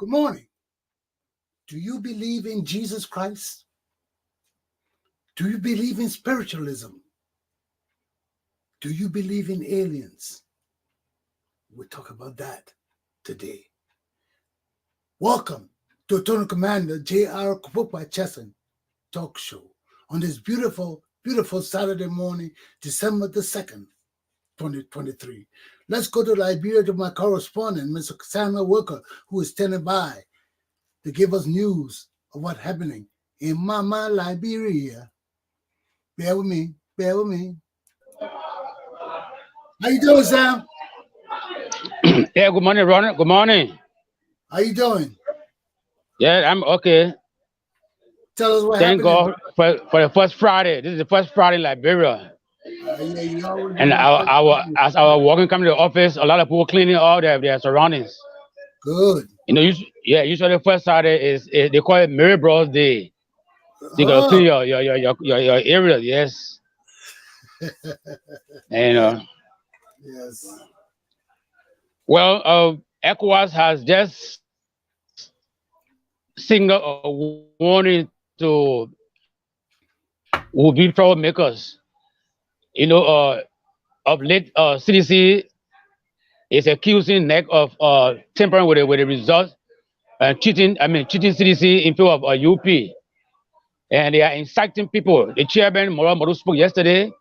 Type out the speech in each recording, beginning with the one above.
Good morning. Do you believe in Jesus Christ? Do you believe in spiritualism? Do you believe in aliens? We'll talk about that today. Welcome to Lieutenant Commander J.R. Glaohkpa Chesson talk show on this beautiful, beautiful Saturday morning, December the 2nd, 2023. Let's go to Liberia to my correspondent, Mr. Samuel Worker, who is standing by to give us news of what's happening in Mama Liberia. Bear with me. How you doing, Sam? Yeah, good morning, Ronald. Good morning. How you doing? Yeah, I'm okay. Tell us what Thank happened. God for the first Friday. This is the first Friday in Liberia. Yeah, you always And as I was walking coming to the office, a lot of people cleaning all their surroundings. good. You know, usually the first Saturday is they call it Mary Bros Day. So you gotta Oh, clean your area, yes. And yes. well, ECOWAS has just signaled a warning to will be troublemakers. You know, of late, CDC is accusing NEC of tampering with the results and cheating CDC in favor of UP. And they are inciting people. The chairman, Moro spoke yesterday.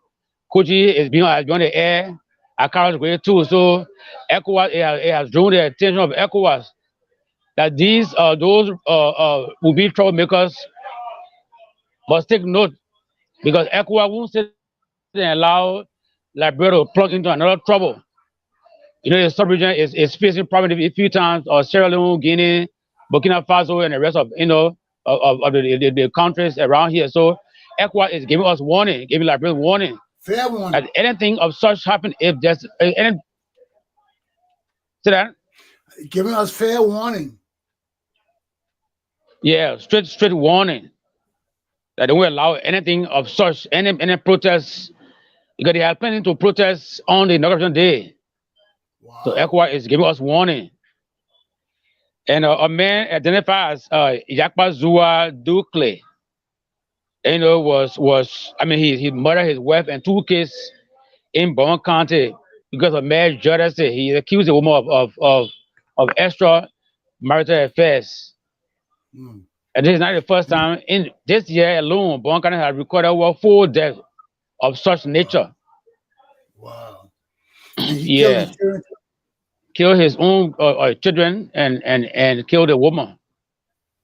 Koji has been on the air. Akara's great too. So ECOWAS, it has drawn the attention of ECOWAS that those will be troublemakers must take note because ECOWAS won't sit and allow Liberia to plug into another trouble. You know, the sub-region is facing problems a few times, or Sierra Leone, Guinea, Burkina Faso, and the rest of the countries around here. So ECOWAS is giving us warning, giving Liberia warning Fair warning. that anything of such happen if there's any. See that? Giving us fair warning. Yeah, straight warning that they won't allow anything of such any protests because they are planning to protest on the inauguration day. Wow. So ECOWAS is giving us warning. And a man identified as Yakpa Zua Dukle, you know, he murdered his wife and two kids in Bowen County because of marriage jealousy. He accused the woman of extra marital affairs. Mm. And this is not the first time. In this year alone, Bowen County has recorded over 4 deaths of such nature. Wow. And he killed his Yeah, children. killed his own children and killed a woman.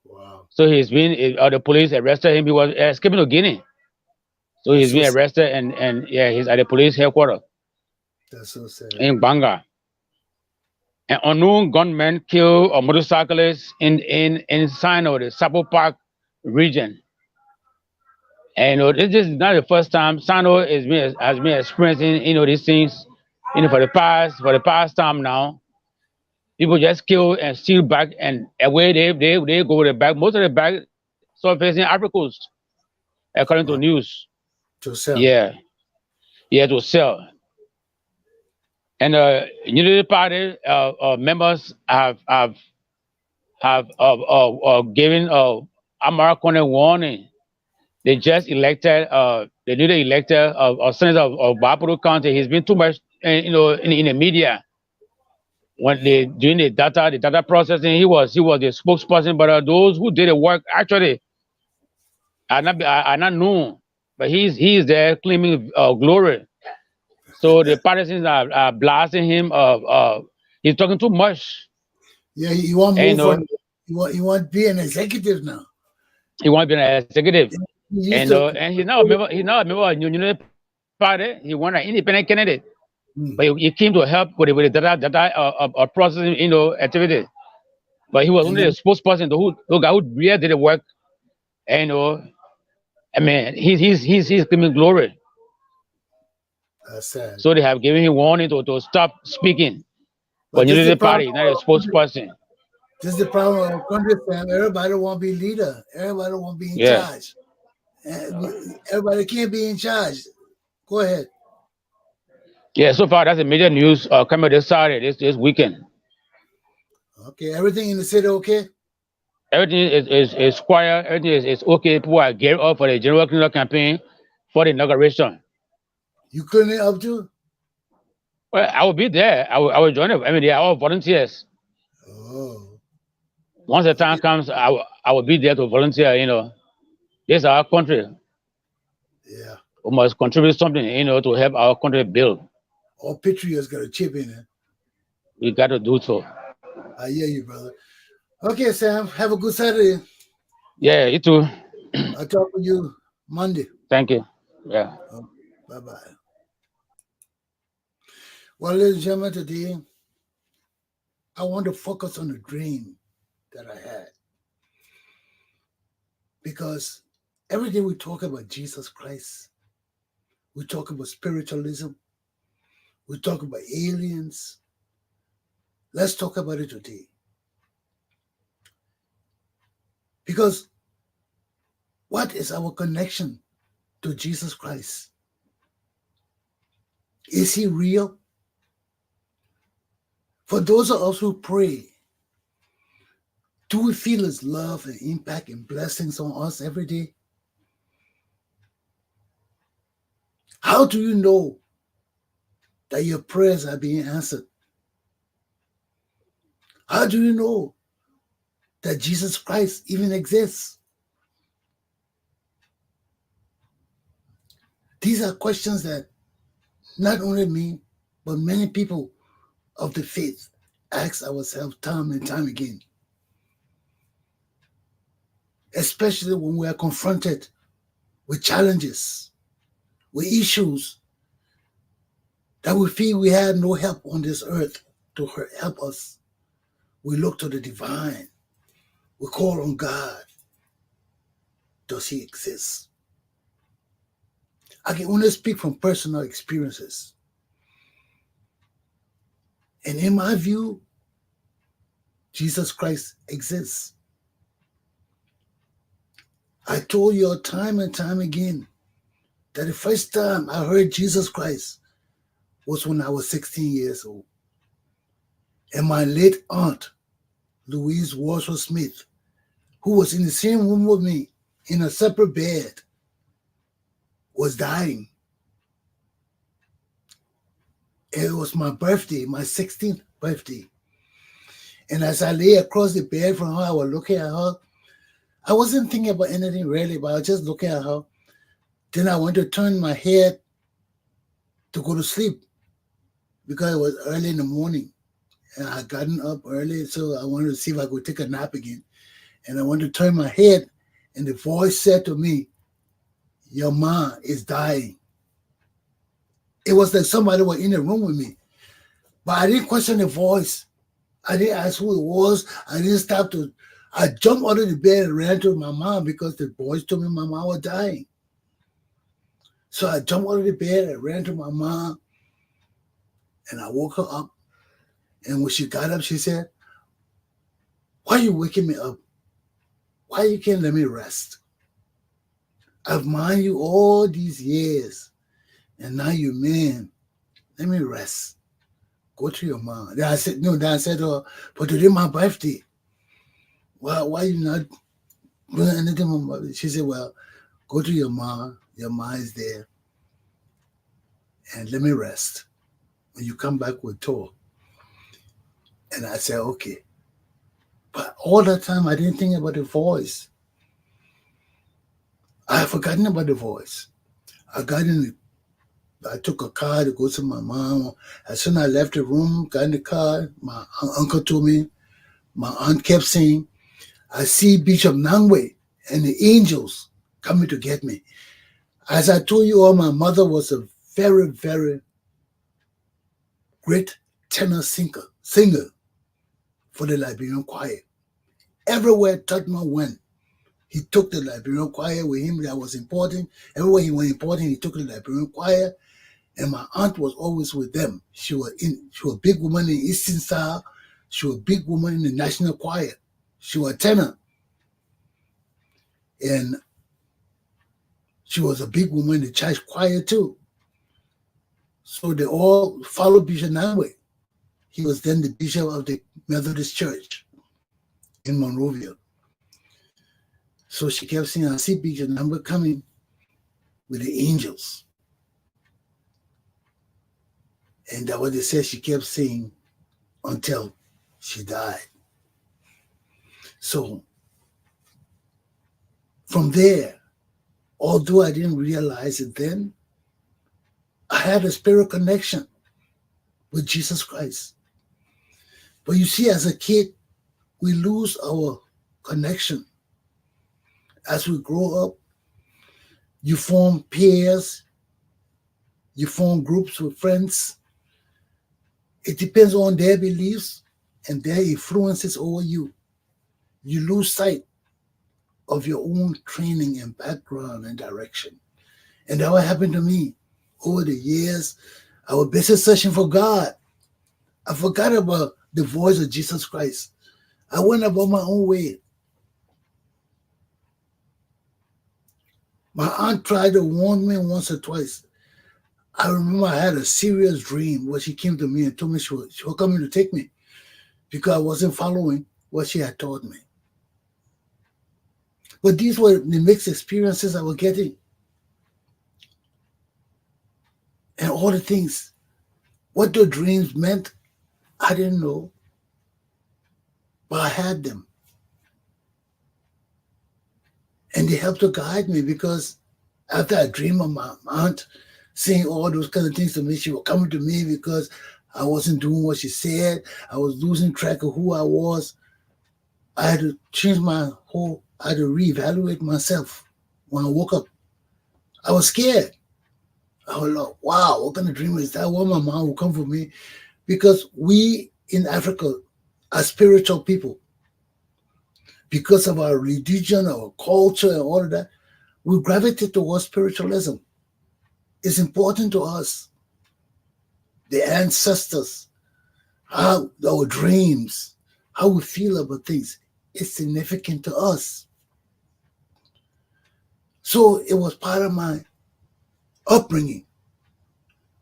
Wow. So the police arrested him. He was escaping to Guinea. So That's he's so been sad. arrested and yeah, he's at the police headquarters That's so sad. in Banga. An unknown gunman killed a motorcyclist in Sino, the Sapo Park region. And this is not the first time Sino has been experiencing these things for the past time now. People just kill and steal back and away they go with the bag. Most of the bag surfacing Africa Coast, according to Wow. news. To sell. Yeah, to sell. And Unity Party members have given Amara Kone warning. They just elected the newly elected senator of Bapuru County. He's been too much in the media when they doing the data processing. He was the spokesperson, but those who did the work actually are not known. But he's there claiming glory. So the partisans are blasting him. He's talking too much. Yeah, he won't And, move on. He won't be an executive now. he wants to be an executive. He used to. And he's not a member. He's not a member of the Unity Party. He won an independent candidate, but he came to help with the data processing activity. But he was And only the then, spokesperson, the guy who really did the work. And I mean, he's claiming glory. that's sad. So they have given him warning to stop speaking. But But this is the Unity problem. Party, not a spokesperson. This is the problem of our country, Sam. Everybody want to be leader. Everybody want to be in Yeah. charge. Everybody can't be in charge. Go ahead. Yeah, so far that's the major news coming this Saturday, this weekend. Okay, everything in the city okay? Everything is quiet. Everything is okay. People are gearing up for the general cleanup campaign for the inauguration. You clean it up too? Well, I will be there. I will join it. I mean, they are all volunteers. Oh, Once the time okay. comes, I will be there to volunteer. This is our country. Yeah. We must contribute something, to help our country build. All patriots got to chip in it. We got to do so. I hear you, brother. Okay, Sam. Have a good Saturday. Yeah, you too. I'll talk to you Monday. Thank you. Yeah. Bye bye. Well, ladies and gentlemen, today I want to focus on the dream that I had because every day we talk about Jesus Christ, we talk about spiritualism, we talk about aliens. Let's talk about it today because what is our connection to Jesus Christ? Is he real? For those of us who pray, do we feel his love and impact and blessings on us every day? How do you know that your prayers are being answered? How do you know that Jesus Christ even exists? These are questions that not only me, but many people of the faith ask ourselves time and time again, especially when we are confronted with challenges, with issues that we feel we have no help on this earth to help us. We look to the divine. We call on God. Does he exist? I can only speak from personal experiences. And in my view, Jesus Christ exists. I told you time and time again that the first time I heard Jesus Christ was when I was 16 years old. And my late aunt, Louise Walshall Smith, who was in the same room with me in a separate bed, was dying. It was my birthday, my 16th birthday. And as I lay across the bed from her, I was looking at her. I wasn't thinking about anything really, but I was just looking at her. Then I went to turn my head to go to sleep because it was early in the morning. And I had gotten up early, so I wanted to see if I could take a nap again. And I wanted to turn my head, and the voice said to me, "Your mom is dying." It was like somebody was in the room with me. But I didn't question the voice. I didn't ask who it was. I didn't stop to. I jumped out of the bed and ran to my mom because the voice told me my mom was dying. So I jumped out of the bed and ran to my mom, and I woke her up. And when she got up, she said, "Why are you waking me up? Why you can't let me rest? I've minded you all these years, and now you man, let me rest. Go to your mom." Then I said, no, then I said to her, "But today my birthday. Why you not doing anything on my birthday?" She said, "Well, go to your mom. Your mom is there. And let me rest. When you come back, we'll talk." And I said, "Okay." But all the time, I didn't think about the voice. I had forgotten about the voice. I got in the I took a car to go to my mom. As soon as I left the room, got in the car, my uncle told me, my aunt kept saying, "I see Bishop Nangwe and the angels coming to get me." As I told you all, my mother was a very, very great tenor singer for the Liberian choir. Everywhere Tubman went, he took the Liberian choir with him. That was important. Everywhere he went important, he took the Liberian choir. And my aunt was always with them. She was a big woman in Eastern Style. She was a big woman in the National Choir. She was a tenor. And she was a big woman in the church choir too. So they all followed Bishop Nangwe. He was then the bishop of the Methodist Church in Monrovia. So she kept saying, I see vision, and we're coming with the angels. And that what they said she kept saying until she died. So from there, although I didn't realize it then, I had a spirit connection with Jesus Christ. But you see, as a kid, we lose our connection. As we grow up, you form pairs, you form groups with friends. It depends on their beliefs and their influences over you. You lose sight of your own training and background and direction. And that what happened to me over the years. I was busy searching for God. I forgot about the voice of Jesus Christ. I went about my own way. My aunt tried to warn me once or twice. I remember I had a serious dream where she came to me and told me she was coming to take me because I wasn't following what she had taught me. But these were the mixed experiences I was getting. And all the things. What the dreams meant, I didn't know. But I had them. And they helped to guide me because after I dreamed of my aunt saying all those kind of things to me, she was coming to me because I wasn't doing what she said. I was losing track of who I was. I had to change I had to reevaluate myself when I woke up. I was scared. I was like, wow, what kind of dream is that? Why my mom would come for me? Because we in Africa are spiritual people. Because of our religion, our culture, and all of that, we gravitate towards spiritualism. It's important to us. The ancestors, how our dreams, how we feel about things, it's significant to us. So it was part of my upbringing.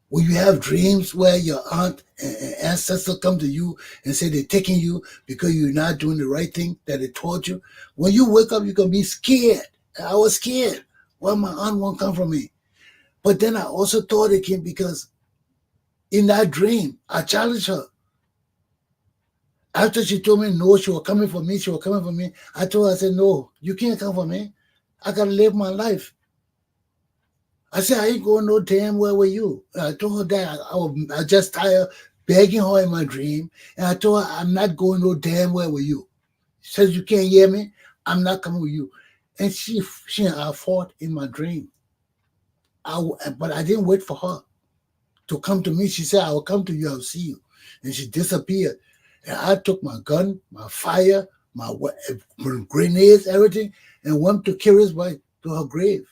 When you have dreams where your aunt and ancestor come to you and say they're taking you because you're not doing the right thing that they taught you, when you wake up, you're going to be scared. And I was scared. Why my aunt won't come for me? But then I also thought it came because in that dream, I challenged her. After she told me no, she was coming for me, I told her, I said, no, you can't come for me. I got to live my life. I said, I ain't going no damn well with you. And I told her that I just tired begging her in my dream. And I told her, I'm not going no damn well with you. She says, you can't hear me? I'm not coming with you. And she and I fought in my dream. But I didn't wait for her to come to me. She said, I will come to you, I'll see you. And she disappeared. And I took my gun, my fire, my grenades, everything, and went to carry her to her grave.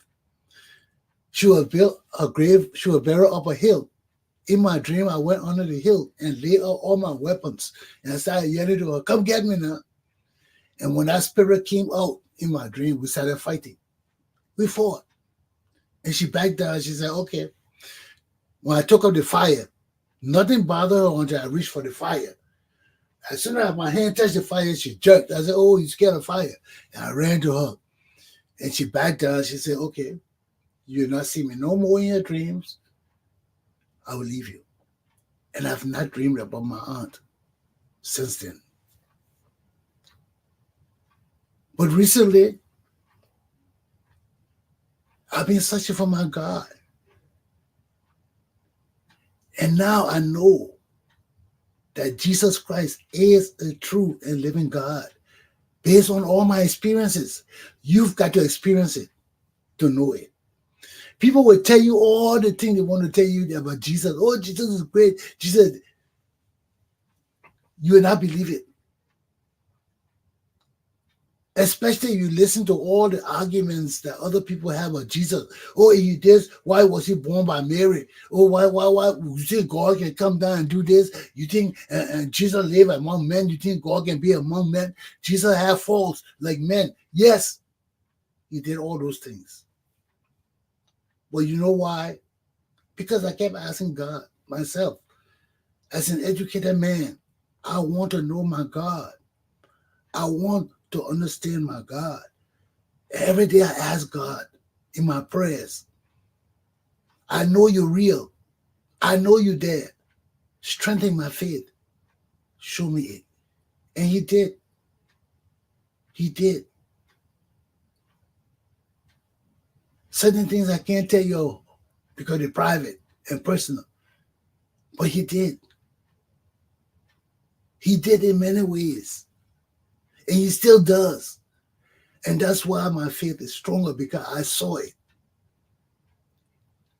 She was built a grave, she was buried up a hill. In my dream, I went under the hill and laid out all my weapons. And I started yelling to her, come get me now. And when that spirit came out in my dream, we started fighting. We fought. And she backed down. She said, okay. When I took up the fire, nothing bothered her until I reached for the fire. As soon as my hand touched the fire, she jerked. I said, oh, you scared of fire. And I ran to her. And she backed down. She said, okay, you'll not see me no more in your dreams. I will leave you. And I've not dreamed about my aunt since then. But recently, I've been searching for my God. And now I know that Jesus Christ is a true and living God. Based on all my experiences, you've got to experience it to know it. People will tell you all the things they want to tell you about Jesus. Oh, Jesus is great. Jesus, you will not believe it. Especially you listen to all the arguments that other people have about Jesus. Oh, he this, why was he born by Mary? Oh, why? You think God can come down and do this? You think Jesus lived among men? You think God can be among men? Jesus had faults like men. Yes, he did all those things. But you know why? Because I kept asking God myself. As an educated man, I want to know my God. I want to understand my God. Every day I ask God in my prayers, I know you're real. I know you're there. Strengthen my faith. Show me it. And he did. He did. Certain things I can't tell you because they're private and personal. But he did. He did in many ways. And he still does. And that's why my faith is stronger, because I saw it.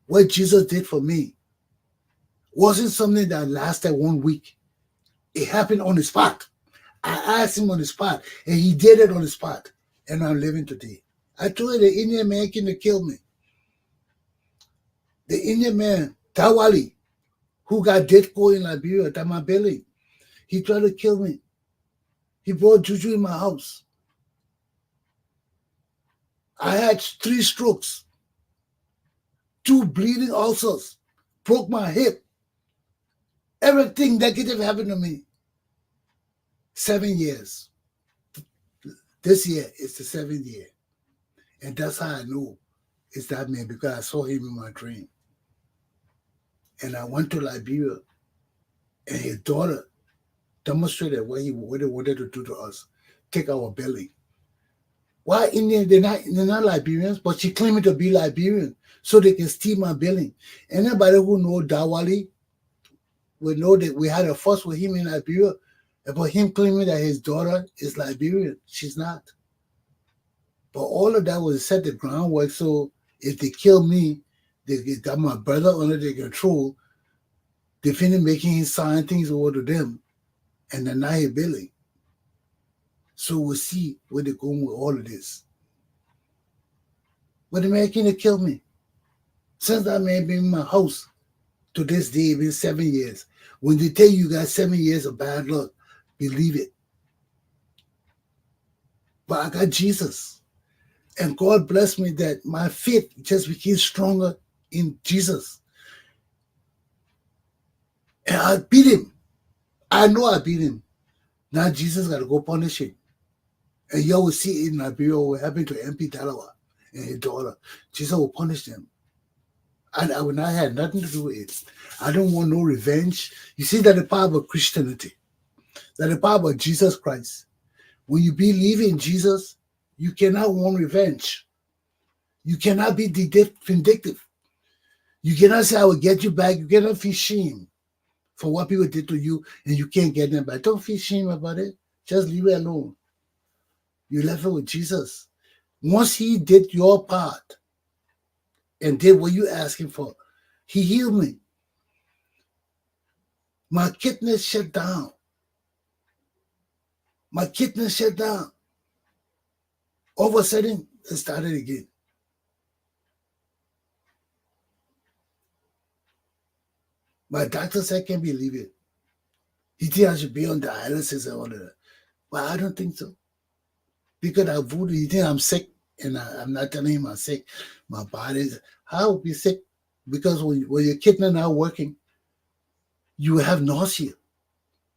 What Jesus did for me wasn't something that lasted 1 week. It happened on the spot. I asked him on the spot, and he did it on the spot. And I'm living today. I told you the Indian man came to kill me. The Indian man, Tawali, who got death in Liberia, Tamabeli, he tried to kill me. He brought juju in my house. I had 3 strokes, 2 bleeding ulcers, broke my hip. Everything negative happened to me. 7 years. This year is the 7th year. And that's how I know it's that man, because I saw him in my dream. And I went to Liberia, and his daughter demonstrated what they wanted to do to us. Take our belly. Why Indian? They're not Liberians, but she claiming to be Liberian so they can steal my belly. Anybody who know Dawali will know that we had a fuss with him in Liberia about him claiming that his daughter is Liberian. She's not. But all of that was set the groundwork, so if they kill me, they got my brother under their control. They finish making him sign things over to them and deny his billing. So we'll see where they're going with all of this. But the man can't kill me. Since that man been in my house to this day, it's been 7 years. When they tell you got 7 years of bad luck, believe it. But I got Jesus. And God blessed me that my faith just became stronger in Jesus. And I beat him. I know I beat him. Now Jesus got to go punish him. And you will see in Liberia what happened to MP Dalawa and his daughter. Jesus will punish them. And I would not have nothing to do with it. I don't want no revenge. You see that the power of Christianity, that the power of Jesus Christ. When you believe in Jesus, you cannot want revenge. You cannot be vindictive. You cannot say, I will get you back. You cannot feel shame for what people did to you, and you can't get them back. Don't feel shame about it. Just leave it alone. You left it with Jesus. Once he did your part and did what you asked him for, he healed me. My kidneys shut down. My kidneys shut down. All of a sudden, it started again. My doctor said, I can't believe it. He thinks I should be on dialysis and all of that. But I don't think so. Because I voodoo, he thinks I'm sick, and I'm not telling him I'm sick. My body's, I will be sick. Because when your kidney not working, you have nausea.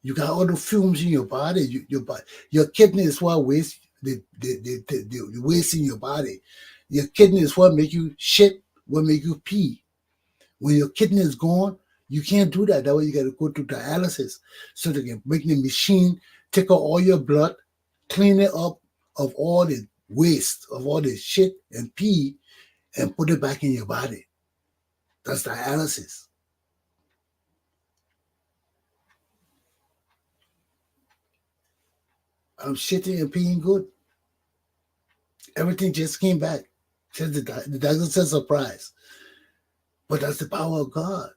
You got all the fumes in your body. Your kidney is what wastes the waste in your body. Your kidney is what make you shit, what make you pee. When your kidney is gone, you can't do that. That way you got to go to dialysis so they can make the machine take out all your blood, clean it up of all the waste, of all the shit and pee, and put it back in your body. That's dialysis. I'm shitting and peeing good. Everything just came back. Says the doctor said surprise. But that's the power of God.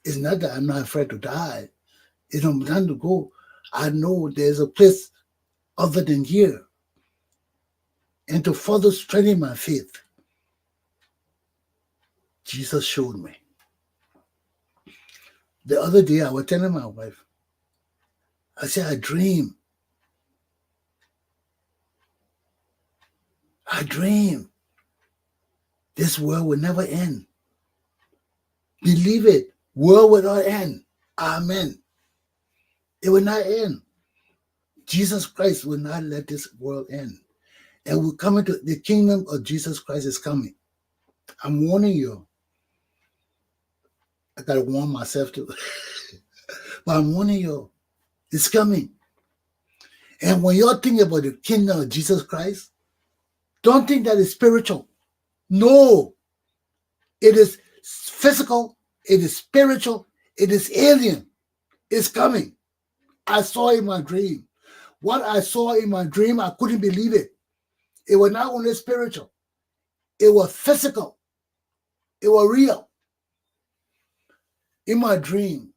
It's not that I'm not afraid to die. It's no time to go. I know there's a place other than here. And to further strengthen my faith, Jesus showed me. The other day I was telling my wife, I said, I dream. This world will never end. Believe it, world will not end. Amen. It will not end. Jesus Christ will not let this world end. And we're coming to the kingdom of Jesus Christ is coming. I'm warning you. I gotta warn myself too. But I'm warning you. It's coming. And when you're thinking about the kingdom of Jesus Christ, don't think that it's spiritual. No. It is physical. It is spiritual. It is alien. It's coming. I saw in my dream. What I saw in my dream, I couldn't believe it. It was not only spiritual. It was physical. It was real. In my dream,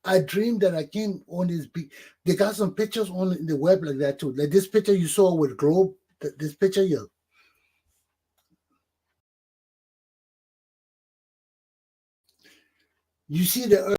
I dreamed that I came on this big. They got some pictures on the web like that too. Like this picture you saw with Globe. This picture here. You see the earth.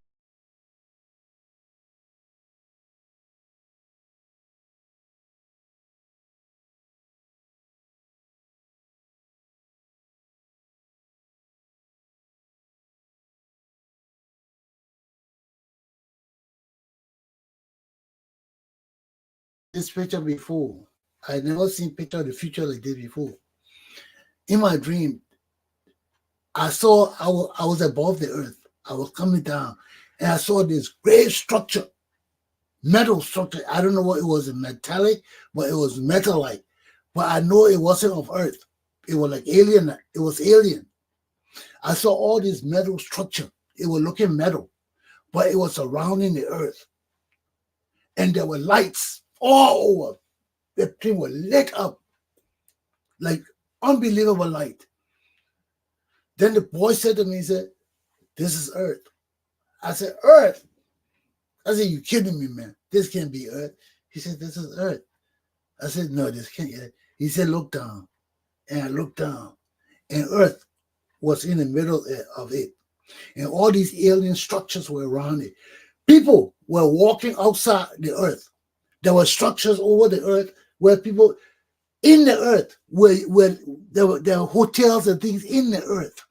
This picture before. I never seen picture of the future like this before. In my dream, I saw I was above the earth. I was coming down, and I saw this great structure, metal structure. I don't know what it was, metallic, but it was metal-like. But I know it wasn't of earth. It was like alien. It was alien. I saw all this metal structure. It was looking metal, but it was surrounding the earth. And there were lights all over. The thing was lit up like unbelievable light. Then the boy said to me, he said, "This is earth." I said, "Earth?" I said, "You kidding me, man? This can't be earth." He said, "This is earth." I said, "No, this can't be earth." He said, "Look down." And I looked down, and earth was in the middle of it. And all these alien structures were around it. People were walking outside the earth. There were structures over the earth where people in the earth, where there were hotels and things in the earth.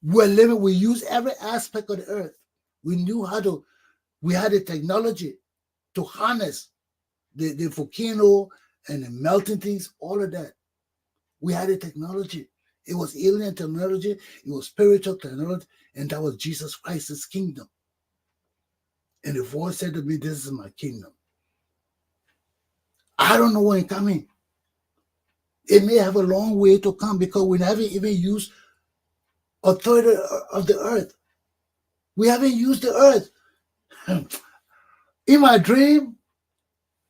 We're living, we use every aspect of the earth. We knew how to, we had the technology to harness the volcano and the melting things, all of that. We had the technology. It was alien technology, it was spiritual technology, and that was Jesus Christ's kingdom. And the voice said to me, "This is my kingdom." I don't know when it's coming. It may have a long way to come because we haven't even used a third of the earth. We haven't used the earth. In my dream,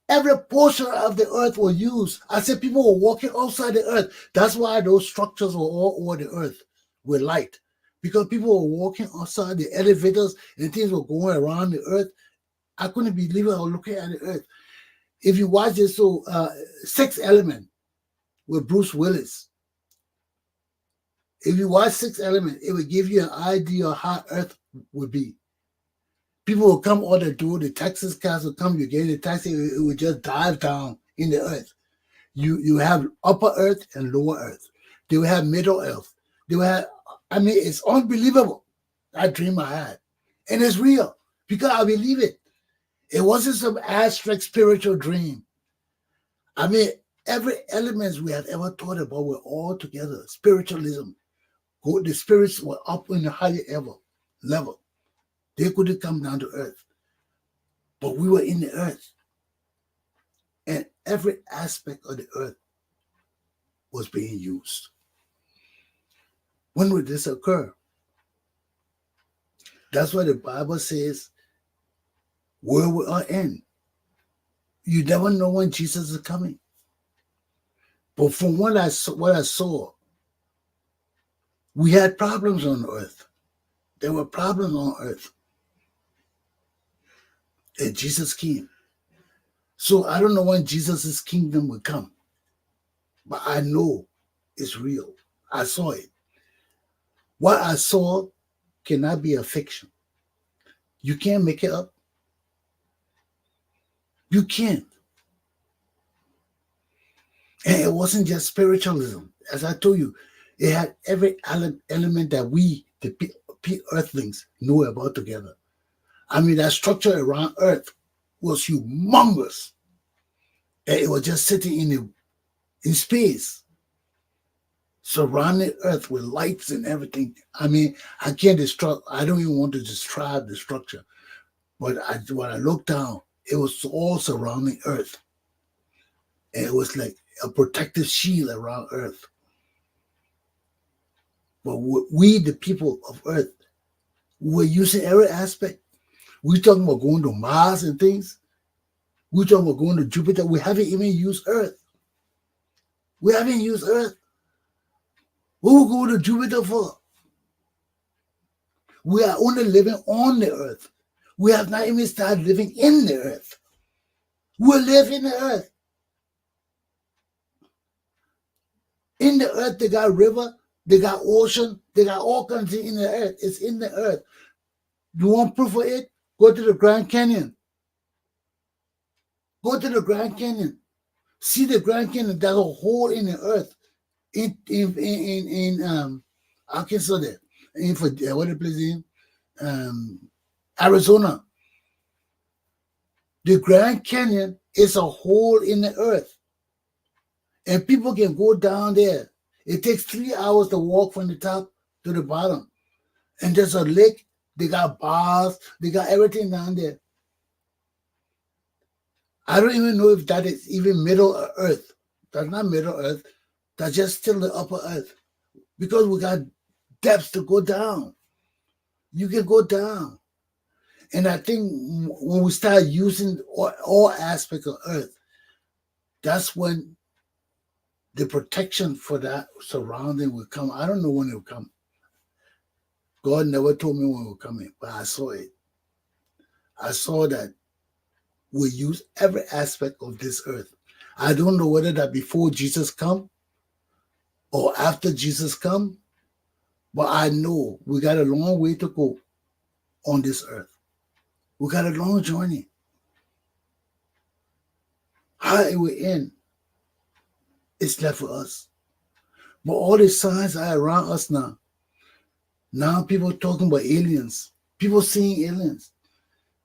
every portion of the earth was used. I said people were walking outside the earth. That's why those structures were all over the earth with light. Because people were walking outside the elevators and things were going around the earth. I couldn't believe it. I was looking at the earth. If you watch this, Sixth Element with Bruce Willis. If you watch Sixth Element, it would give you an idea of how Earth would be. People will come on the door, the Texas cars will come, you get in the taxi, it would just dive down in the earth. You have upper earth and lower earth. They will have middle earth. They will have, I mean, it's unbelievable. That dream I had. And it's real because I believe it. It wasn't some abstract spiritual dream. I mean, every element we had ever thought about were all together. Spiritualism. The spirits were up in a higher level. They couldn't come down to earth. But we were in the earth. And every aspect of the earth was being used. When would this occur? That's why the Bible says, where will our end? You never know when Jesus is coming. But from what I saw, we had problems on earth. There were problems on earth. And Jesus came. So I don't know when Jesus' kingdom will come. But I know it's real. I saw it. What I saw cannot be a fiction. You can't make it up. You can't. And it wasn't just spiritualism. As I told you, it had every element that we, the earthlings know about together. I mean, that structure around Earth was humongous. And it was just sitting in space, surrounding Earth with lights and everything. I mean, I don't even want to describe the structure. But when I looked down, it was all surrounding Earth. And it was like a protective shield around Earth. But we, the people of Earth, we're using every aspect. We're talking about going to Mars and things. We're talking about going to Jupiter. We haven't even used Earth. We haven't used Earth. What we go to Jupiter for? We are only living on the Earth. We have not even started living in the Earth. We live in the Earth. In the Earth, they got river, they got ocean, they got all kinds of things in the Earth. It's in the Earth. You want proof of it? Go to the Grand Canyon. Go to the Grand Canyon. See the Grand Canyon. There's a hole in the Earth. In Arkansas there. What the place in? Arizona. The Grand Canyon is a hole in the Earth. And people can go down there. It takes 3 hours to walk from the top to the bottom. And there's a lake. They got bars. They got everything down there. I don't even know if that is even middle Earth. That's not middle Earth. That's just still the upper Earth. Because we got depths to go down. You can go down. And I think when we start using all aspects of Earth, that's when the protection for that surrounding will come. I don't know when it will come. God never told me when it will come, but I saw it. I saw that we use every aspect of this earth. I don't know whether that before Jesus come or after Jesus come, but I know we got a long way to go on this earth. We got a long journey. How it will end, it's left for us. But all the signs are around us now. Now people talking about aliens. People seeing aliens.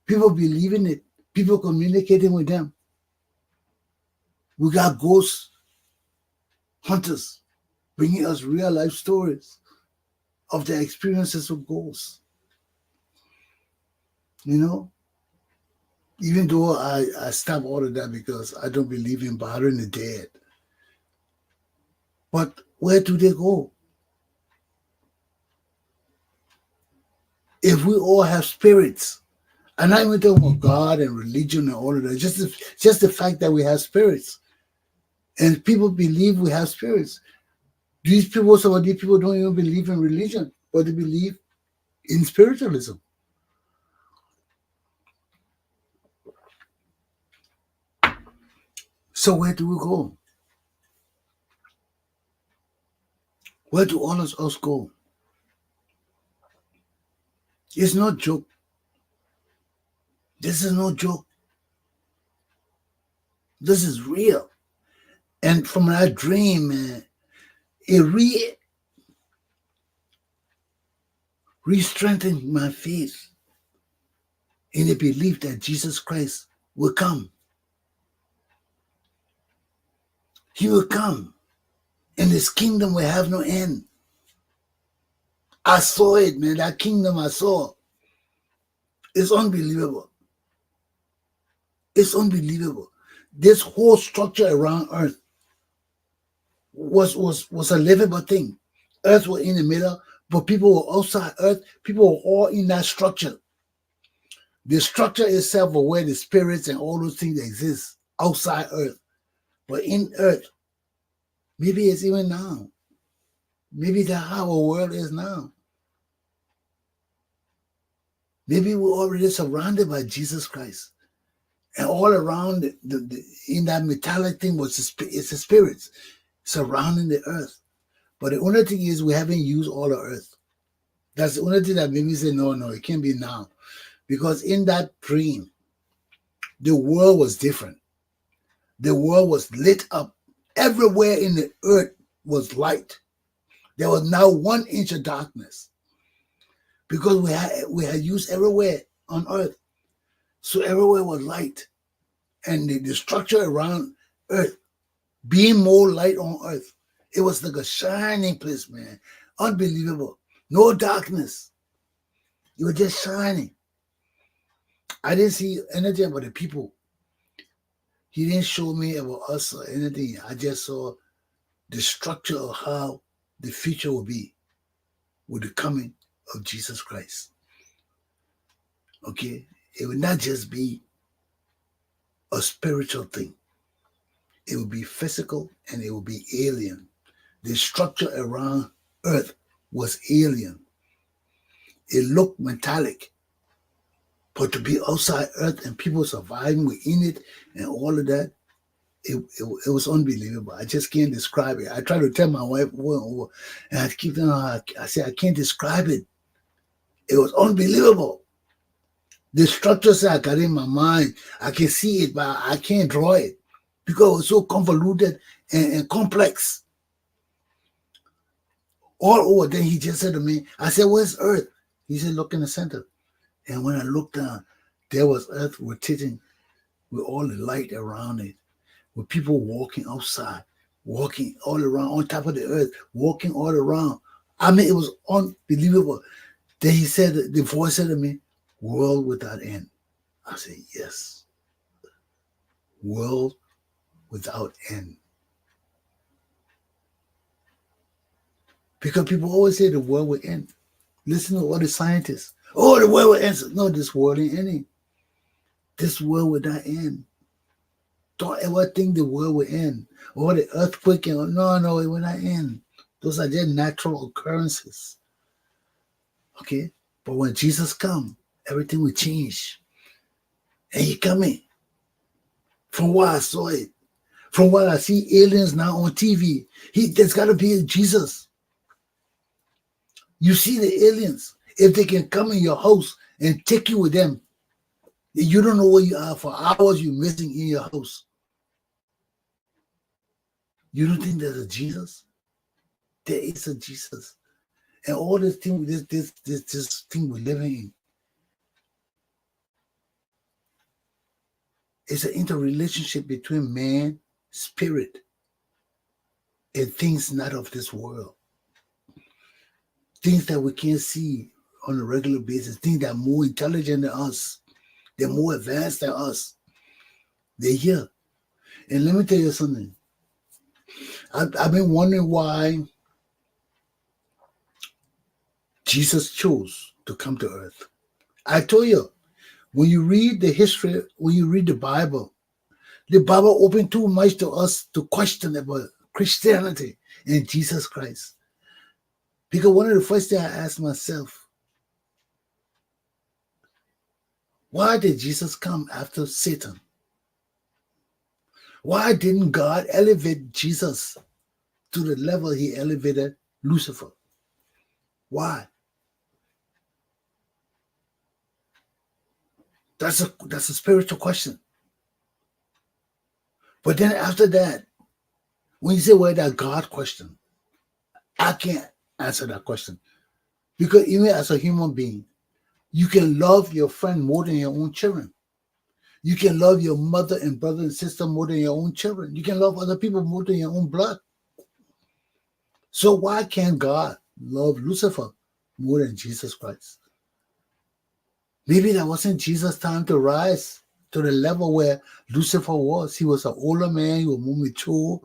People believing it. People communicating with them. We got ghost hunters bringing us real life stories of their experiences with ghosts. You know? Even though I stop all of that because I don't believe in bothering the dead. But where do they go? If we all have spirits, I'm not even talking about God and religion and all of that, just the fact that we have spirits. And people believe we have spirits. Some of these people don't even believe in religion, but they believe in spiritualism. So where do we go? Where do all of us go? It's no joke. This is no joke. This is real. And from that dream, it re-strengthened my faith in the belief that Jesus Christ will come. He will come, and his kingdom will have no end. I saw it, man. That kingdom I saw. It's unbelievable. It's unbelievable. This whole structure around Earth was a livable thing. Earth was in the middle, but people were outside Earth. People were all in that structure. The structure itself was where the spirits and all those things exist outside Earth. But in Earth, maybe it's even now. Maybe that's how our world is now. Maybe we're already surrounded by Jesus Christ. And all around in that metallic thing it's the spirits surrounding the earth. But the only thing is we haven't used all the earth. That's the only thing that made me say, no, it can't be now. Because in that dream, the world was different. The world was lit up. Everywhere in the earth was light. There was now 1 inch of darkness. because we had use everywhere on earth. So everywhere was light. And the structure around earth, being more light on earth, it was like a shining place, man. Unbelievable. No darkness. It was just shining. I didn't see anything about the people. He didn't show me about us or anything. I just saw the structure of how the future will be with the coming of Jesus Christ. Okay? It will not just be a spiritual thing. It will be physical and it will be alien. The structure around earth was alien. It looked metallic. But to be outside earth and people surviving within it and all of that, it was unbelievable. I just can't describe it. I try to tell my wife over and over, and I keep telling her, I say, I can't describe it. It was unbelievable. The structures I got in my mind, I can see it, but I can't draw it because it was so convoluted and complex. All over. Then he just said to me, I said, where's Earth? He said, look in the center. And when I looked down, there was Earth rotating with all the light around it, with people walking outside, walking all around on top of the earth, walking all around. I mean, it was unbelievable. Then he said, the voice said to me, world without end. I said, yes. World without end. Because people always say the world will end. Listen to all the scientists. Oh, the world will end. No, this world ain't ending. This world will not end. Don't ever think the world will end. Or the earthquake. No, it will not end. Those are just natural occurrences. Okay? But when Jesus comes, everything will change. And he coming. From what I saw it. From what I see aliens now on TV. There's got to be a Jesus. You see the aliens. If they can come in your house and take you with them, you don't know where you are for hours. You're missing in your house. You don't think there's a Jesus? There is a Jesus. And all this thing, this thing we're living in, it's an interrelationship between man, spirit, and things not of this world. Things that we can't see on a regular basis. Things that are more intelligent than us. They're more advanced than us. They're here. And let me tell you something. I've been wondering why Jesus chose to come to earth. I told you, when you read the history, when you read the Bible opened too much to us to question about Christianity and Jesus Christ. Because one of the first things I asked myself, why did Jesus come after Satan? Why didn't God elevate Jesus to the level he elevated Lucifer? Why? That's a spiritual question. But then after that, when you say, well, that God question, I can't answer that question. Because even as a human being, you can love your friend more than your own children. You can love your mother and brother and sister more than your own children. You can love other people more than your own blood. So why can't God love Lucifer more than Jesus Christ? Maybe that wasn't Jesus' time to rise to the level where Lucifer was. He was an older man, he was more mature,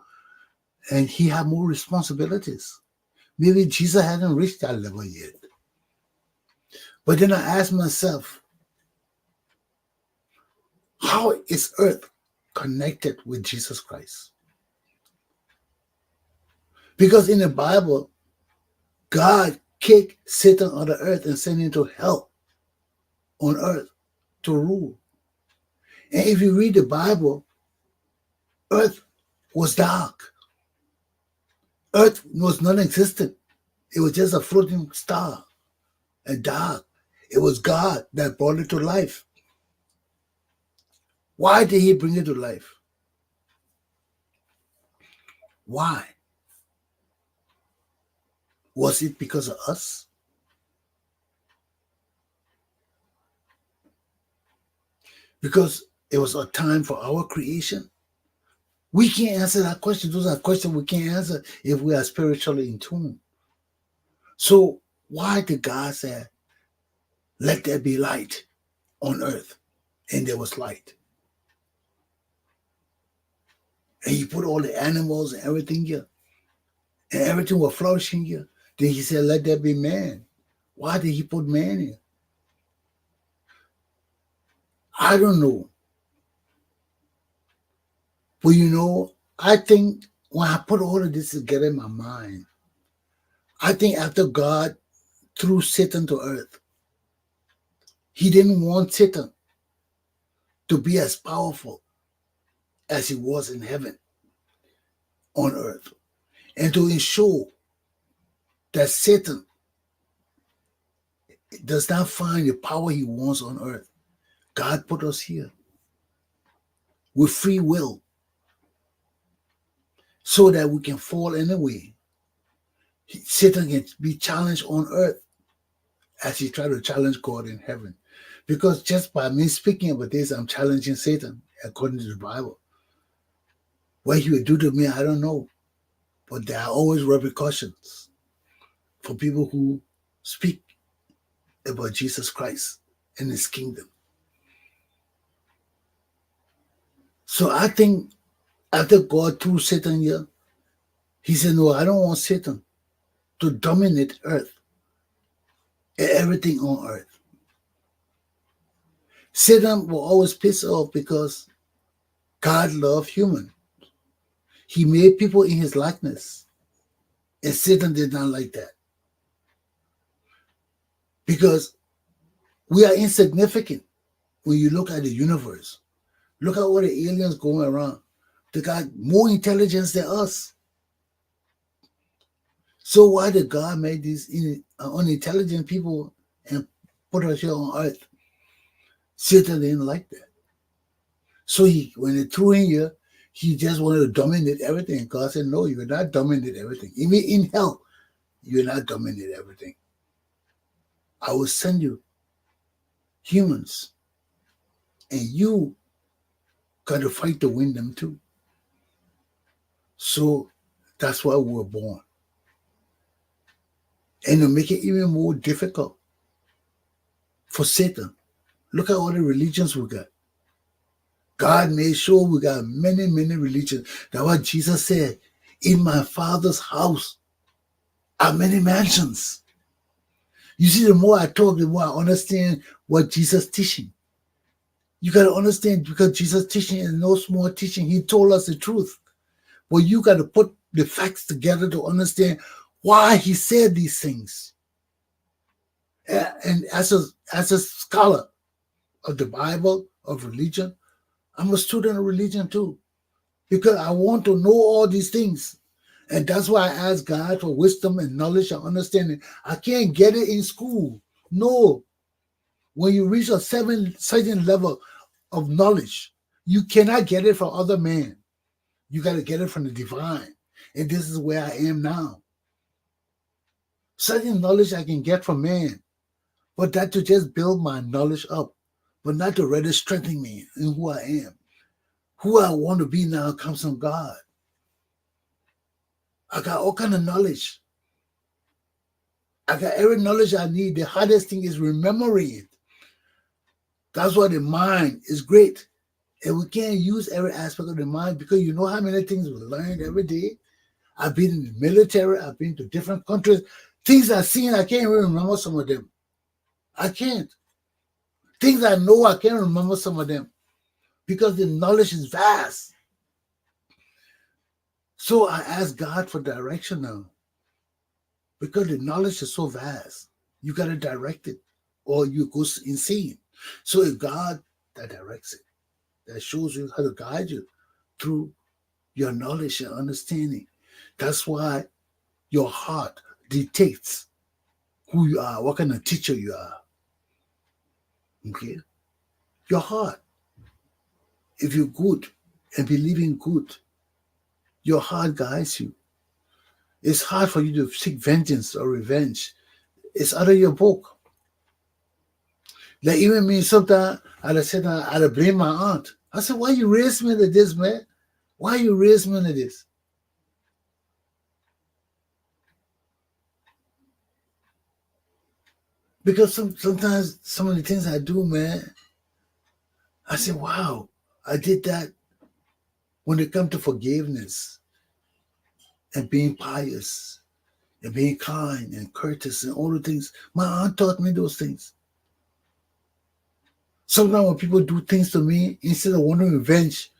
and he had more responsibilities. Maybe Jesus hadn't reached that level yet. But then I asked myself, how is earth connected with Jesus Christ? Because in the Bible, God kicked Satan on the earth and sent him to hell on earth to rule. And if you read the Bible, earth was dark. Earth was non-existent. It was just a floating star and dark. It was God that brought it to life. Why did he bring it to life? Why? Was it because of us? because it was a time for our creation? We can't answer that question. Those are questions we can't answer if we are spiritually in tune. So why did God say, let there be light on earth? And there was light. And he put all the animals and everything here. And everything was flourishing here. Then he said, let there be man. Why did he put man here? I don't know. But I think when I put all of this together in my mind, I think after God threw Satan to earth, he didn't want Satan to be as powerful as he was in heaven on earth. And to ensure that Satan does not find the power he wants on earth, God put us here with free will so that we can fall anyway. Satan can be challenged on earth as he tried to challenge God in heaven. Because just by me speaking about this, I'm challenging Satan according to the Bible. What he will do to me, I don't know. But there are always repercussions for people who speak about Jesus Christ and his kingdom. So I think after God threw Satan here, he said, no, I don't want Satan to dominate earth and everything on earth. Satan will always piss off because God loved humans. He made people in his likeness. And Satan did not like that. Because we are insignificant when you look at the universe. Look at all the aliens going around. They got more intelligence than us. So why did God make these unintelligent people and put us here on earth? Satan didn't like that. So when they threw in here, he just wanted to dominate everything. God said, no, you will not dominate everything. Even in hell, you will not dominate everything. I will send you humans, and you got to fight to win them too. So that's why we were born. And to make it even more difficult for Satan, look at all the religions we got. God made sure we got many, many religions. That's what Jesus said, in my Father's house are many mansions. You see, the more I talk, the more I understand what Jesus is teaching. You got to understand, because Jesus' teaching is no small teaching. He told us the truth. But you got to put the facts together to understand why he said these things. And as a scholar of the Bible, of religion, I'm a student of religion too, because I want to know all these things. And that's why I ask God for wisdom and knowledge and understanding. I can't get it in school. No. When you reach a certain level of knowledge, you cannot get it from other men. You got to get it from the divine. And this is where I am now. Certain knowledge I can get from man, but that to just build my knowledge up, but not to rather strengthen me in who I am. Who I want to be now comes from God. I got all kind of knowledge. I got every knowledge I need. The hardest thing is remembering it. That's why the mind is great. And we can't use every aspect of the mind, because you know how many things we learn every day. I've been in the military. I've been to different countries. Things I've seen, I can't even remember some of them. I can't. Things I know, I can't remember some of them, because the knowledge is vast. So I ask God for direction now, because the knowledge is so vast. You got to direct it or you go insane. So it's God that directs it, that shows you how to guide you through your knowledge and understanding. That's why your heart dictates who you are, what kind of teacher you are. Okay? Your heart. If you're good and believe in good, your heart guides you. It's hard for you to seek vengeance or revenge. It's out of your book. Like even me, sometimes I'd sit down, I'd blame my aunt. I said, why you raise me like this, man? Why you raise me like this? Because sometimes some of the things I do, man, I say, wow, I did that. When it comes to forgiveness and being pious and being kind and courteous and all the things, my aunt taught me those things. Sometimes when people do things to me, instead of wanting revenge,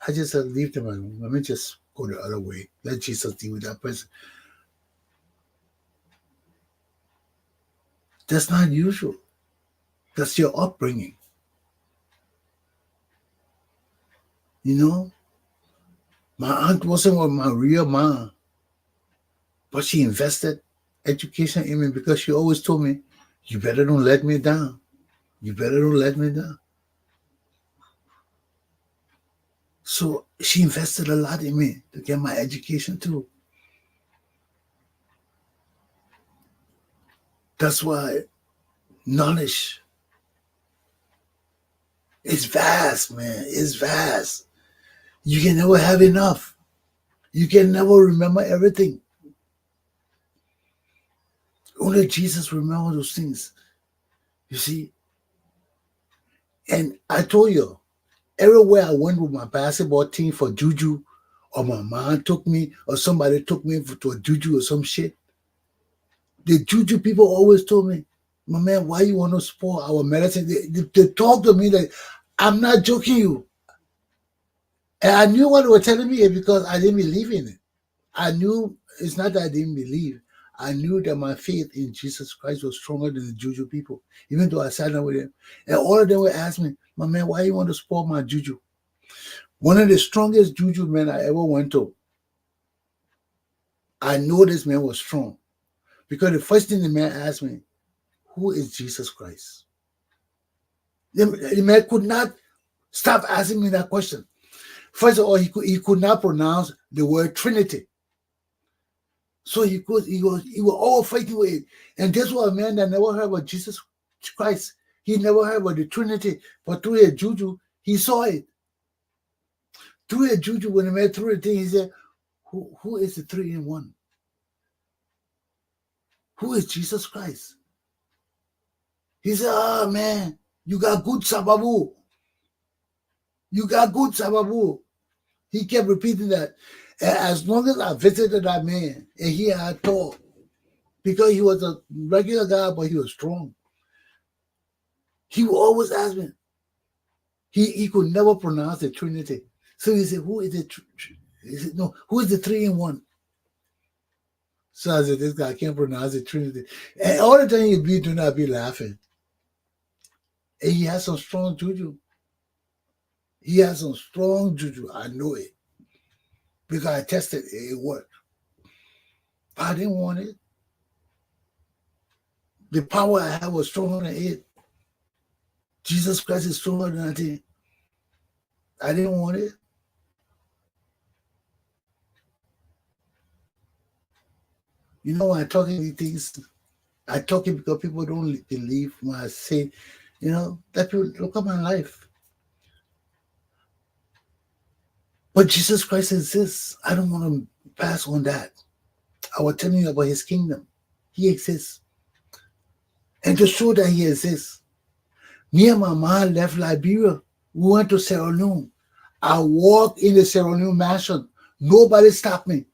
I just leave them alone. Let me just go the other way. Let Jesus deal with that person. That's not usual. That's your upbringing. You know, my aunt wasn't my real mom, but she invested education in me because she always told me, you better don't let me down. You better don't let me down. So she invested a lot in me to get my education too. That's why knowledge is vast, man. It's vast. You can never have enough. You can never remember everything. Only Jesus remember those things. You see? And I told you, everywhere I went with my basketball team for juju, or my mom took me, or somebody took me to a juju or some shit, the juju people always told me, my man, why you want to spoil our medicine? They talk to me like, I'm not joking you. And I knew what they were telling me because I didn't believe in it. I knew it's not that I didn't believe. I knew that my faith in Jesus Christ was stronger than the juju people, even though I sat down with them. And all of them would ask me, my man, why you want to spoil my juju? One of the strongest juju men I ever went to, I know this man was strong because the first thing the man asked me, who is Jesus Christ? The man could not stop asking me that question. First of all, he could not pronounce the word Trinity. So he was all fighting with it. And this was a man that never heard about Jesus Christ. He never heard about the Trinity, but through a juju, he saw it. Through a juju, when the man threw the thing, he said, who is the three in one? Who is Jesus Christ? He said, oh man, you got good sababu. You got good sababu. He kept repeating that. And as long as I visited that man and he had talked, because he was a regular guy, but he was strong, he would always ask me. He could never pronounce the Trinity. So he said, who is it? He said, no, who is the three in one? So I said, this guy can't pronounce the Trinity. And all the time he'd do not be laughing. And he has some strong juju. He has some strong juju. I know it. Because I tested it. It worked. But I didn't want it. The power I had was stronger than it. Jesus Christ is stronger than that. I didn't want it. You know, when I talk these things, I talk it because people don't believe when I say, you know, that people look at my life. But Jesus Christ exists. I don't want to pass on that. I was telling you about his kingdom. He exists. And to show that he exists, me and my mom left Liberia. We went to Sierra Leone. I walked in the Sierra Leone mansion. Nobody stopped me.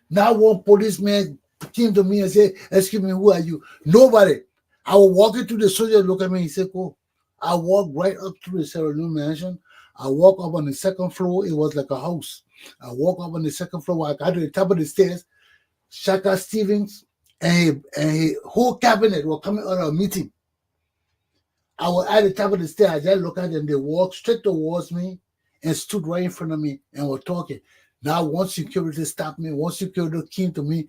Not one policeman came to me and said, excuse me, who are you? Nobody. I was walking through the soldier, look at me, he said, go. I walked right up to the Sierra Leone mansion. I walked up on the second floor. It was like a house. I walked up on the second floor. I got to the top of the stairs. Shaka Stevens and his whole cabinet were coming out of a meeting. I was at the top of the stairs. I just looked at them. They walked straight towards me and stood right in front of me and were talking. Now, one security stopped me. One security came to me.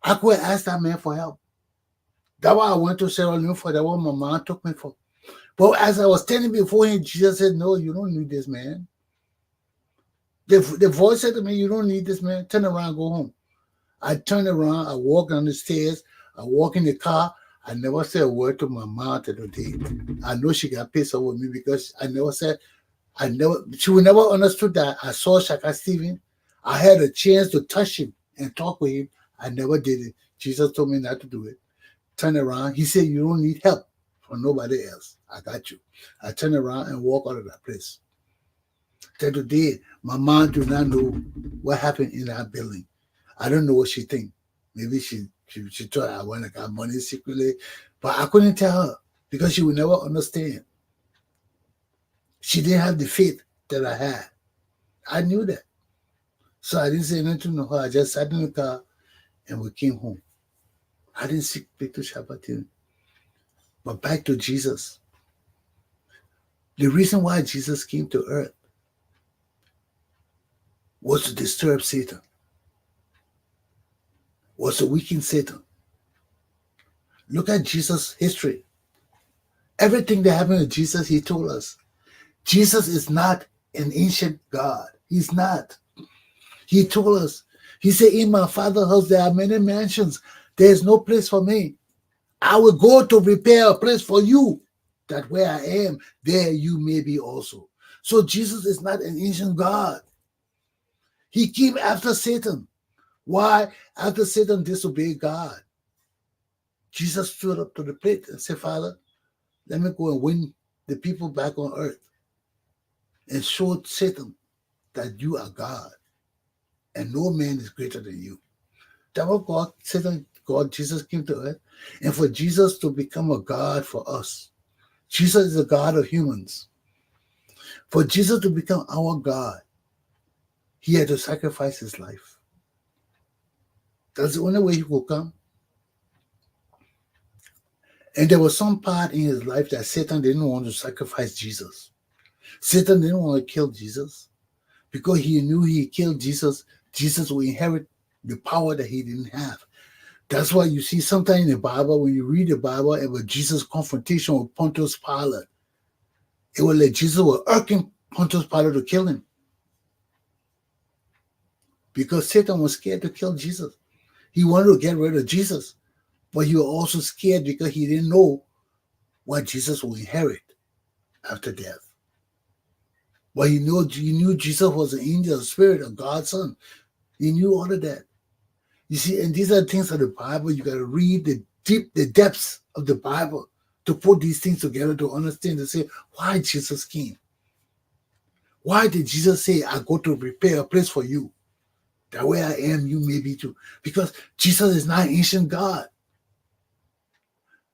I could ask that man for help. That's why I went to Sierra Leone for that one my mom took me for. But as I was standing before him, Jesus said, no, you don't need this man. The voice said to me, you don't need this man. Turn around, go home. I turned around. I walked on the stairs. I walked in the car. I never said a word to my mom today. I know she got pissed off with me because she would never understood that I saw Shaka Stephen. I had a chance to touch him and talk with him. I never did it. Jesus told me not to do it. Turn around. He said, you don't need help from nobody else. I got you. I turn around and walk out of that place. Till today, my mom do not know what happened in that building. I don't know what she think. Maybe she thought I went and got money secretly, but I couldn't tell her because she would never understand. She didn't have the faith that I had. I knew that. So I didn't say nothing to her. I just sat in the car and we came home. I didn't speak to Shabbatin. But back to Jesus. The reason why Jesus came to earth was to disturb Satan, was to weaken Satan. Look at Jesus' history. Everything that happened to Jesus, he told us. Jesus is not an ancient God. He's not. He told us. He said, in my Father's house there are many mansions. There is no place for me. I will go to prepare a place for you, that where I am, there you may be also. So Jesus is not an ancient God. He came after Satan. Why? After Satan disobeyed God, Jesus stood up to the plate and said, Father, let me go and win the people back on earth, and showed Satan that you are God and no man is greater than you. That was Jesus came to earth. And for Jesus to become a God for us, Jesus is a God of humans. For Jesus to become our God, he had to sacrifice his life. That's the only way he could come. And there was some part in his life that Satan didn't want to sacrifice Jesus. Satan didn't want to kill Jesus because he knew he killed Jesus, Jesus would inherit the power that he didn't have. That's why you see sometimes in the Bible, when you read the Bible about Jesus' confrontation with Pontius Pilate, it was like Jesus was urging Pontius Pilate to kill him because Satan was scared to kill Jesus. He wanted to get rid of Jesus, but he was also scared because he didn't know what Jesus would inherit after death. But he knew Jesus was an angel, a spirit, of God's son. He knew all of that. You see, and these are things of the Bible. You got to read the depths of the Bible to put these things together to understand, to say why Jesus came. Why did Jesus say, I go to prepare a place for you, that where I am, you may be too? Because Jesus is not an ancient God.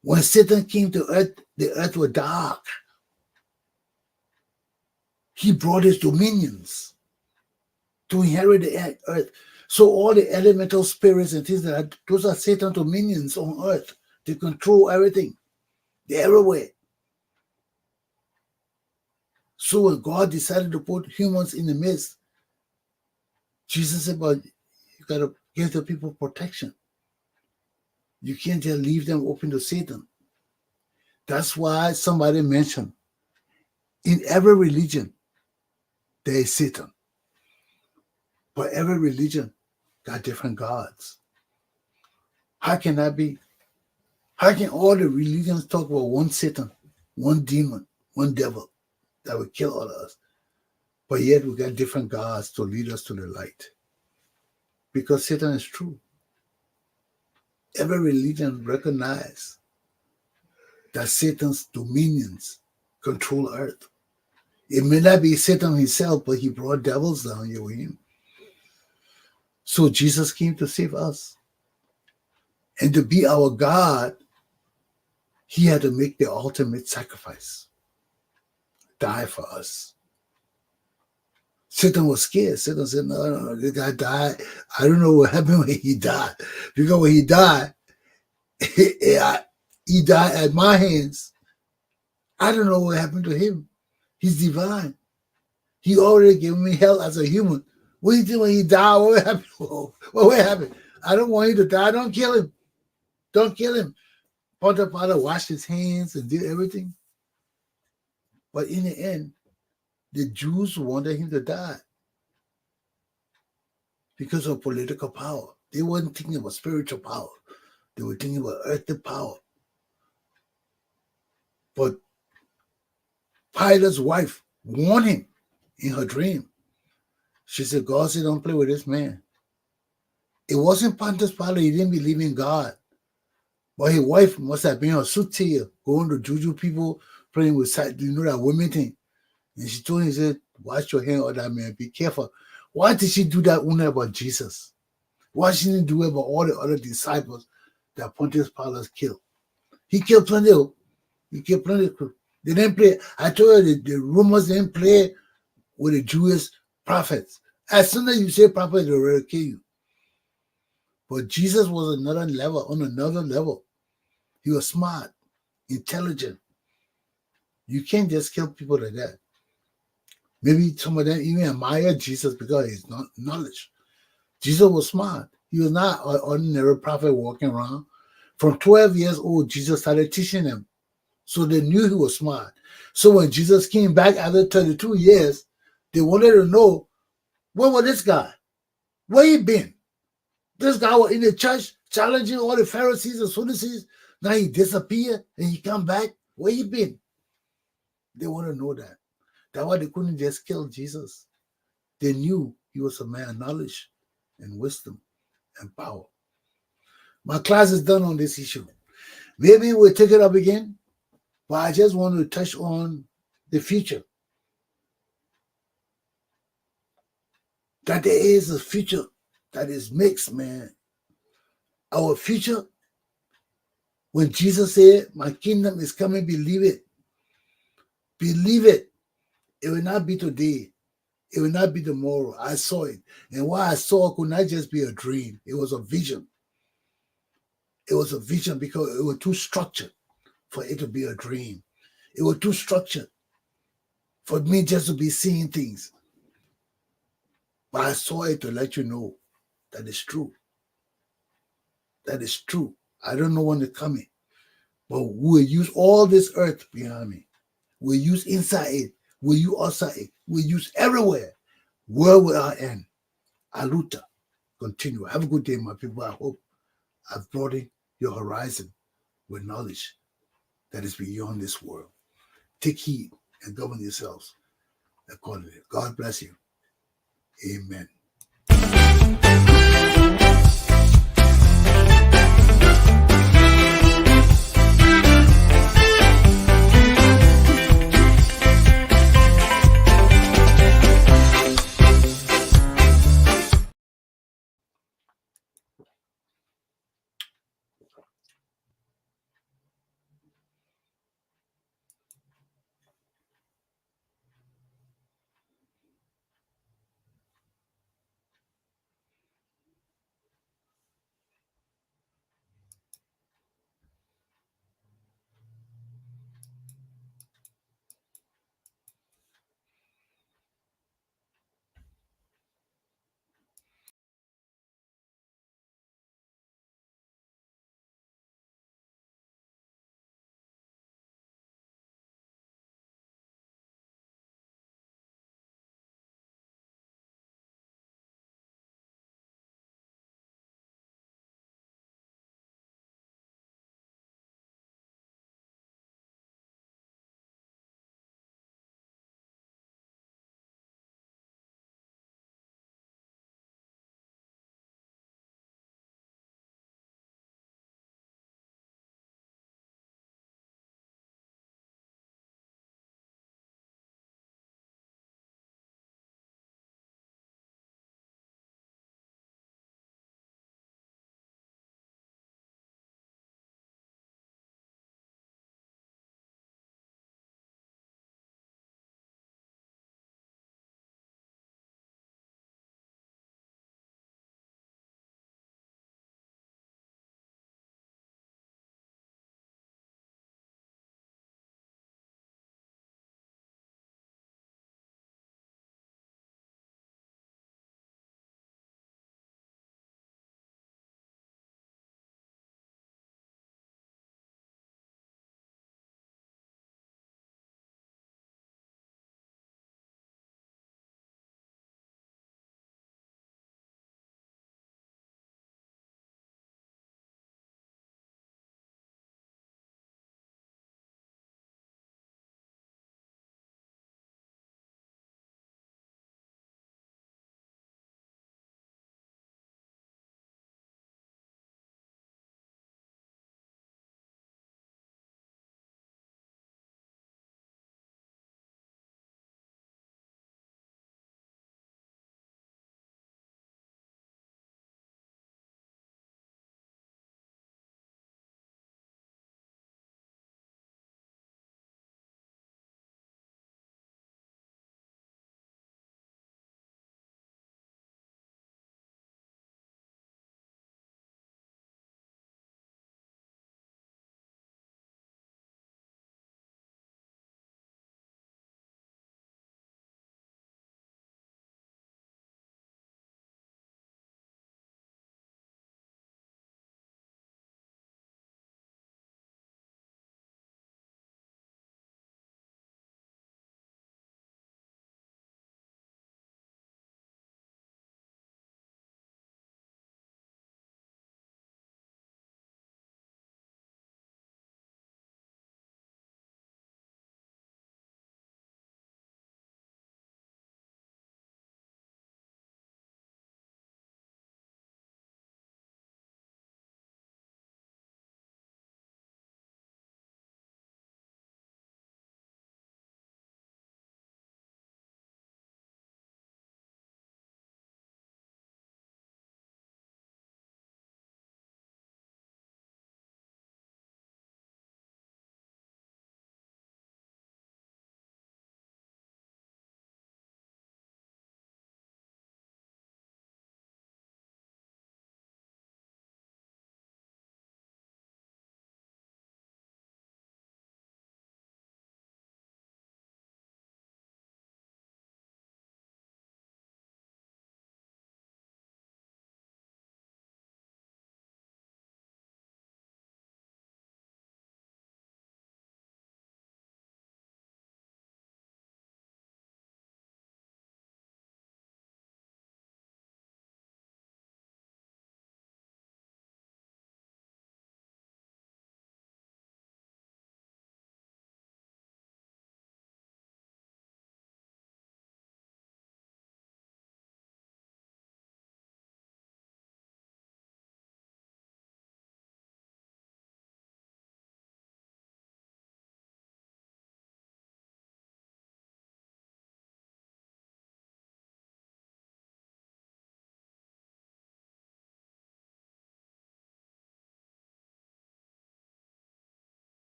When Satan came to earth, the earth was dark. He brought his dominions to inherit the earth. So all the elemental spirits and things those are Satan's dominions on earth. They control everything. They're everywhere. So when God decided to put humans in the midst, Jesus said, but you got to give the people protection. You can't just leave them open to Satan. That's why somebody mentioned, in every religion, there is Satan. But every religion got different gods. How can that be? How can all the religions talk about one Satan, one demon, one devil that will kill all of us? But yet we got different gods to lead us to the light. Because Satan is true. Every religion recognizes that Satan's dominions control earth. It may not be Satan himself, but he brought devils down here with him. So Jesus came to save us. And to be our God, he had to make the ultimate sacrifice, die for us. Satan was scared. Satan said, no, this guy died. I don't know what happened when he died. Because when he died, he died at my hands. I don't know what happened to him. He's divine. He already gave me hell as a human. What did he do when he died? What happened? What happened? I don't want him to die. Don't kill him. Don't kill him. Pontius Pilate washed his hands and did everything. But in the end, the Jews wanted him to die because of political power. They weren't thinking about spiritual power. They were thinking about earthly power. But Pilate's wife warned him in her dream. She said, God said, don't play with this man. It wasn't Pontius Pilate. He didn't believe in God. But his wife must have been a soothsayer, going to juju people, praying with sight. You know that women thing. And she told him, he said, watch your hand on that man. Be careful. Why did she do that only about Jesus? Why she didn't do it about all the other disciples that Pontius Pilate killed? He killed plenty of. He killed plenty of. They didn't play. I told you the rumors didn't play with the Jewish prophets. As soon as you say prophet, they will kill you. But Jesus was on another level. He was smart, intelligent. You can't just kill people like that. Maybe some of them even admire Jesus because of his knowledge. Jesus was smart. He was not an ordinary prophet walking around. From 12 years old, Jesus started teaching them. So they knew he was smart. So when Jesus came back after 32 years, they wanted to know, where was this guy? Where he been? This guy was in the church challenging all the Pharisees and Sadducees. Now he disappeared and he come back. Where he been? They want to know that. That's why they couldn't just kill Jesus. They knew he was a man of knowledge and wisdom and power. My class is done on this issue. Maybe we'll take it up again, but I just want to touch on the future. That there is a future that is mixed, man. Our future, when Jesus said, my kingdom is coming, believe it. Believe it. It will not be today. It will not be tomorrow. I saw it. And what I saw could not just be a dream. It was a vision. It was a vision because it was too structured for it to be a dream. It was too structured for me just to be seeing things. But I saw it to let you know that it's true. That is true. I don't know when it's coming. But we'll use all this earth behind me. We'll use inside it. We'll use outside it. We'll use everywhere. Where will I end? Aluta. Continue. Have a good day, my people. I hope I've broadened your horizon with knowledge that is beyond this world. Take heed and govern yourselves accordingly. God bless you. Amen.